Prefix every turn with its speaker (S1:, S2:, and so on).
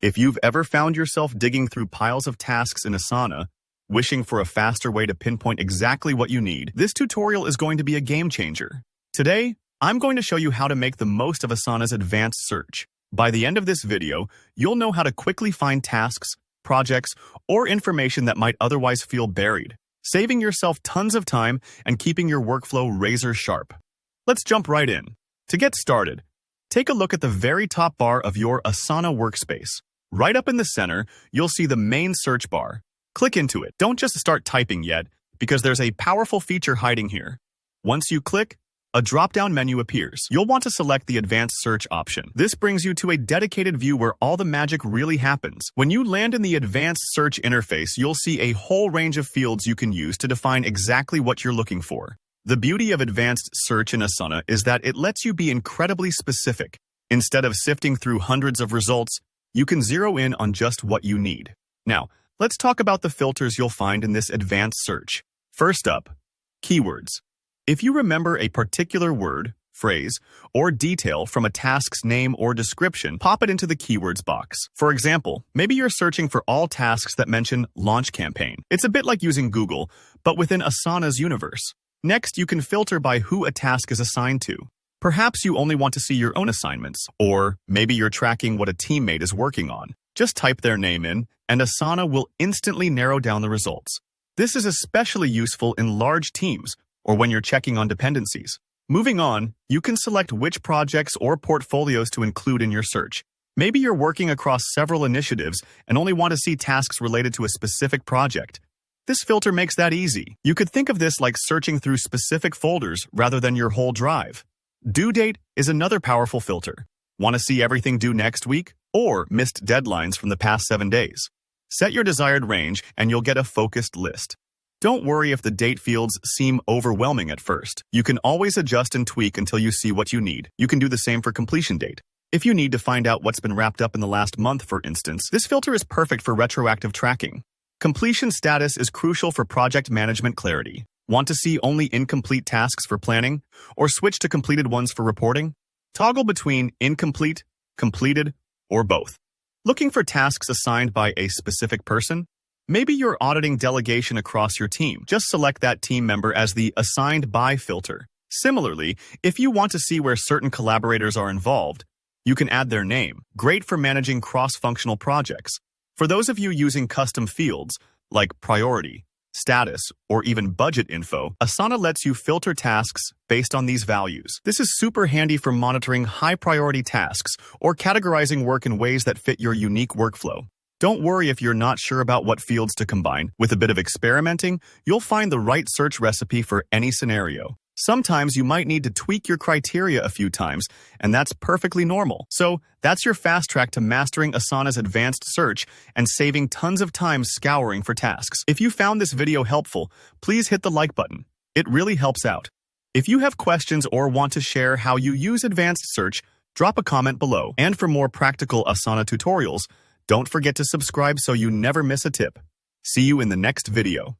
S1: If you've ever found yourself digging through piles of tasks in Asana, wishing for a faster way to pinpoint exactly what you need, this tutorial is going to be a game changer. Today, I'm going to show you how to make the most of Asana's advanced search. By the end of this video, you'll know how to quickly find tasks, projects, or information that might otherwise feel buried, saving yourself tons of time and keeping your workflow razor sharp. Let's jump right in. To get started, take a look at the very top bar of your Asana workspace. Right up in the center, you'll see the main search bar. Click into it. Don't just start typing yet, because there's a powerful feature hiding here. Once you click, a drop-down menu appears. You'll want to select the advanced search option. This brings you to a dedicated view where all the magic really happens. When you land in the advanced search interface, you'll see a whole range of fields you can use to define exactly what you're looking for. The beauty of advanced search in Asana is that it lets you be incredibly specific. Instead of sifting through hundreds of results, you can zero in on just what you need. Now, let's talk about the filters you'll find in this advanced search. First up, keywords. If you remember a particular word, phrase, or detail from a task's name or description, pop it into the keywords box. For example, maybe you're searching for all tasks that mention launch campaign. It's a bit like using Google, but within Asana's universe. Next, you can filter by who a task is assigned to. Perhaps you only want to see your own assignments, or maybe you're tracking what a teammate is working on. Just type their name in, and Asana will instantly narrow down the results. This is especially useful in large teams, or when you're checking on dependencies. Moving on, you can select which projects or portfolios to include in your search. Maybe you're working across several initiatives and only want to see tasks related to a specific project. This filter makes that easy. You could think of this like searching through specific folders rather than your whole drive. Due date is another powerful filter. Want to see everything due next week? Or missed deadlines from the past 7 days? Set your desired range and you'll get a focused list. Don't worry if the date fields seem overwhelming at first. You can always adjust and tweak until you see what you need. You can do the same for completion date. If you need to find out what's been wrapped up in the last month, for instance, this filter is perfect for retroactive tracking. Completion status is crucial for project management clarity. Want to see only incomplete tasks for planning, or switch to completed ones for reporting? Toggle between incomplete, completed, or both. Looking for tasks assigned by a specific person? Maybe you're auditing delegation across your team. Just select that team member as the Assigned By filter. Similarly, if you want to see where certain collaborators are involved, you can add their name. Great for managing cross-functional projects. For those of you using custom fields, like priority, status, or even budget info, Asana lets you filter tasks based on these values. This is super handy for monitoring high-priority tasks or categorizing work in ways that fit your unique workflow. Don't worry if you're not sure about what fields to combine. With a bit of experimenting, you'll find the right search recipe for any scenario. Sometimes you might need to tweak your criteria a few times, and that's perfectly normal. So that's your fast track to mastering Asana's advanced search and saving tons of time scouring for tasks. If you found this video helpful, please hit the like button. It really helps out. If you have questions or want to share how you use advanced search, drop a comment below. And for more practical Asana tutorials, don't forget to subscribe so you never miss a tip. See you in the next video.